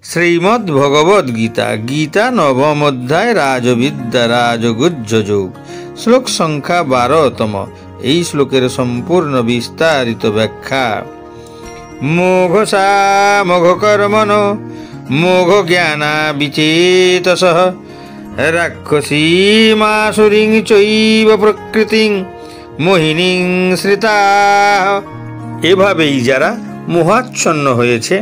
শ্রীমদ্ ভগবদ গীতা, গীতা নবম অধ্যায়, রাজবিদ্যা রাজগুহ্য যোগ, শ্লোক সংখ্যা 12তম। এই শ্লোকের সম্পূর্ণ বিস্তারিত ব্যাখ্যা। মোঘসা মোঘ কর্মণ মোঘ জ্ঞানা বিচেতসঃ রাক্ষসীমাসুরিং চৈব প্রকৃতিং মোহিনীং শ্রিতাঃ। এভাবেই যারা মোহাচ্ছন্ন হয়েছে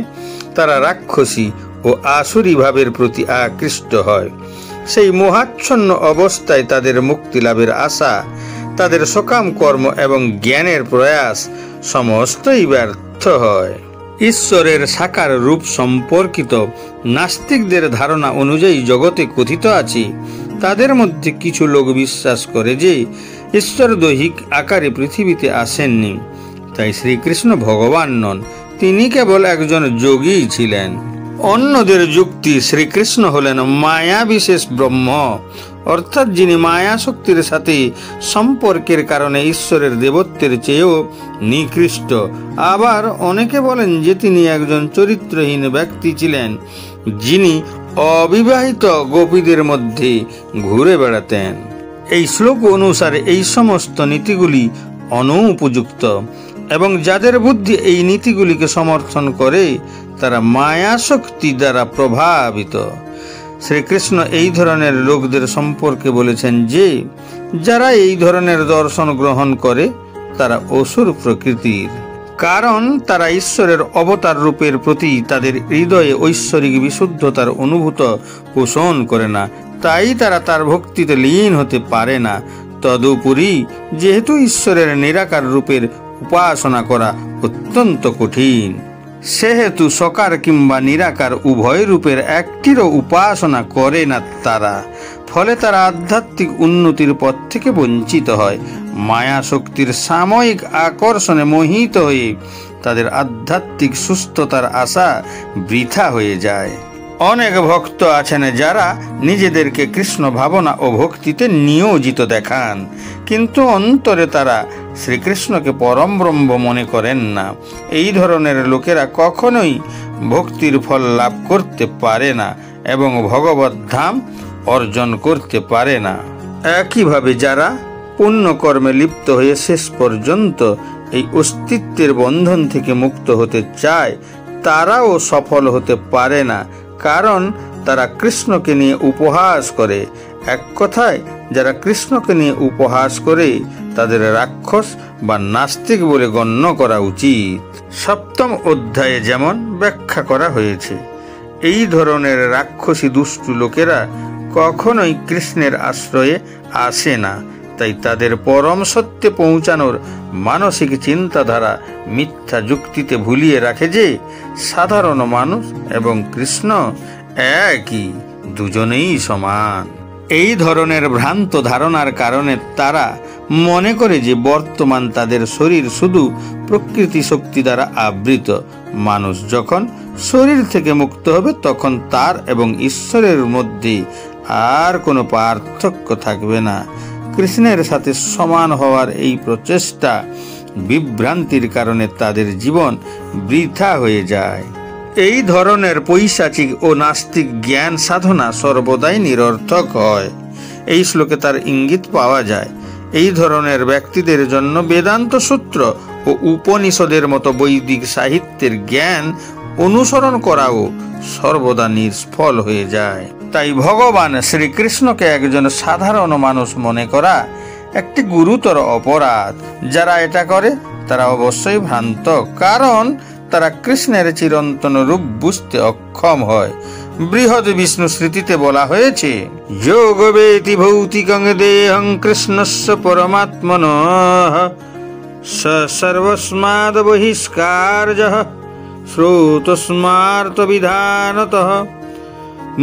তারা রাক্ষসী ও আসুরি ভাবের প্রতি আকৃষ্ট হয়। সেই মোহাচ্ছন্ন অবস্থায় তাদের মুক্তি লাভের আশা, তাদের সকাম কর্ম এবং জ্ঞানের প্রয়াস সমস্তই ব্যর্থ হয়। ঈশ্বরের সাকার রূপ সম্পর্কিত নাস্তিকদের ধারণা অনুযায়ী জগতে কথিত আছে, তাদের মধ্যে কিছু লোক বিশ্বাস করে যে ঈশ্বর দৈহিক আকারে পৃথিবীতে আসেননি, তাই শ্রীকৃষ্ণ ভগবান নন, তিনি কেবল একজন যোগী ছিলেন। অন্যদের যুক্তি, শ্রীকৃষ্ণ হলেন মায়া বিশেষ ব্রহ্ম, অর্থাৎ যিনি মায়া শক্তির সাথে সম্পর্কের কারণে ঈশ্বরের দেবত্বের চেয়েও নিকৃষ্ট। আবার অনেকে বলেন যে তিনি একজন চরিত্রহীন ব্যক্তি ছিলেন, যিনি অবিবাহিত গোপীদের মধ্যে ঘুরে বেড়াতেন। এই শ্লোক অনুসারে এই সমস্ত নীতিগুলি অনুপযুক্ত এবং যাদের বুদ্ধি এই নীতিগুলিকে সমর্থন করে তারা মায়া শক্তি দ্বারা প্রভাবিত। শ্রীকৃষ্ণ এই ধরনের লোকদের সম্পর্কে বলেছেন যে যারা এই ধরনের দর্শন গ্রহণ করে তারা অসুর প্রকৃতির, কারণ তারা ঈশ্বরের অবতার রূপের প্রতি তাদের হৃদয়ে ঐশ্বরিক বিশুদ্ধতার অনুভূত পোষণ করে না, তাই তারা তার ভক্তিতে লীন হতে পারে না। তদুপরি যেহেতু ঈশ্বরের নিরাকার রূপের উপাসনা করা অত্যন্ত কঠিন, সেহেতু সকার কিংবা নিরাকার উভয় রূপের একটিরও উপাসনা করে না তারা, ফলে তারা আধ্যাত্মিক উন্নতির পথ থেকে বঞ্চিত হয়। মায়া শক্তির সাময়িক আকর্ষণে মোহিত হয়ে তাদের আধ্যাত্মিক সুস্থতার আশা বৃথা হয়ে যায়। অনেক ভক্ত আছেন যারা নিজেদেরকে কৃষ্ণ ভাবনা ও ভক্তিতে নিয়োজিত দেখান, কিন্তু অন্তরে তারা শ্রীকৃষ্ণকে পরম ব্রহ্ম মনে করেন না। এই ধরনের লোকেরা কখনোই ভক্তির ফল লাভ করতে পারে না এবং ভগবত ধাম অর্জন করতে পারে না। একইভাবে যারা পুণ্যকর্মে লিপ্ত হয়ে শেষ পর্যন্ত এই অস্তিত্বের বন্ধন থেকে মুক্ত হতে চায়, তারাও সফল হতে পারে না, কারণ তারা কৃষ্ণকে নিয়ে উপহাস করে। এক কথায় যারা কৃষ্ণকে নিয়ে উপহাস করে তাদের রাক্ষস বা নাস্তিক বলে গণ্য করা উচিত। সপ্তম অধ্যায়ে যেমন ব্যাখ্যা করা হয়েছে, এই ধরনের রাক্ষসী দুষ্টু লোকেরা কখনোই কৃষ্ণের আশ্রয়ে আসে না, তাই তাদের পরম সত্যে পৌঁছানোর মানসিক চিন্তাধারা মিথ্যা যুক্তিতে ভুলিয়ে রাখে যে সাধারণ মানুষ এবং কৃষ্ণ একই, দুজনেই সমান। এই ধরনের ভ্রান্ত ধারণার কারণে তারা মনে করে যে বর্তমান তাদের শরীর শুধু প্রকৃতি শক্তি দ্বারা আবৃত। মানুষ যখন শরীর থেকে মুক্ত হবে তখন তার এবং ঈশ্বরের মধ্যে আর কোনো পার্থক্য থাকবে না। কৃষ্ণের সাথে সমান হওয়ার এই প্রচেষ্টা বিভ্রান্তির কারণে তাদের জীবন বৃথা হয়ে যায়। এই ধরনের পৈশাচিক ও নাস্তিক জ্ঞান সাধনা সর্বদাই নিরর্থক হয়। এই শ্লোকে তার ইঙ্গিত পাওয়া যায়। এই ধরনের ব্যক্তিদের জন্য বেদান্ত সূত্র ও উপনিষদের মতো বৈদিক সাহিত্যের জ্ঞান অনুসরণ করাও সর্বদা নিষ্ফল হয়ে যায়। তাই ভগবান শ্রীকৃষ্ণকে একজন সাধারণ মানুষ মনে করা একটি গুরুতর অপরাধ। যারা এটা করে তারা অবশ্যই ভ্রান্ত, কারণ তারা কৃষ্ণের চিরন্তন রূপ বুঝতে অক্ষম হয়। বৃহৎ বিষ্ণু স্মৃতিতে বলা হয়েছে, যোগ বেতি ভৌতিকং দেহং কৃষ্ণস্য পরমাত্মনঃ সর্বস্মাদ বহিষ্কার্যঃ শ্রোতস্মার্ত বিধানতঃ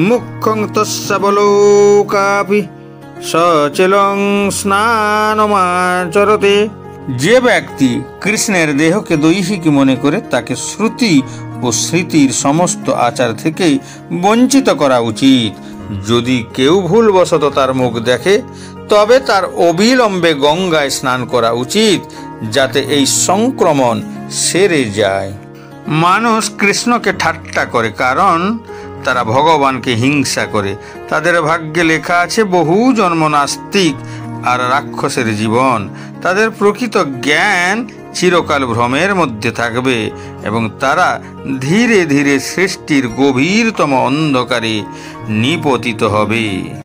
মুখ্যং তস্যাবলোকাপি সচলং স্নানমাচরতে। যে ব্যক্তি কৃষ্ণের দেহকে দৈহিক মনে করে তাকে শ্রুতি ও স্মৃতির সমস্ত আচার থেকে বঞ্চিত করা উচিত। যদি কেউ ভুলবশত তার মুখ দেখে তবে তার অবিলম্বে গঙ্গায় স্নান করা উচিত, যাতে এই সংক্রমণ সেরে যায়। মানুষ কৃষ্ণকে ঠাট্টা করে, কারণ তারা ভগবানকে হিংসা করে। তাদের ভাগ্যে লেখা আছে বহু জন্ম নাস্তিক আর রাক্ষসের জীবন। তাদের প্রকৃত জ্ঞান চিরকাল ভ্রমের মধ্যে থাকবে এবং তারা ধীরে ধীরে সৃষ্টির গভীরতম অন্ধকারে নিপতিত হবে।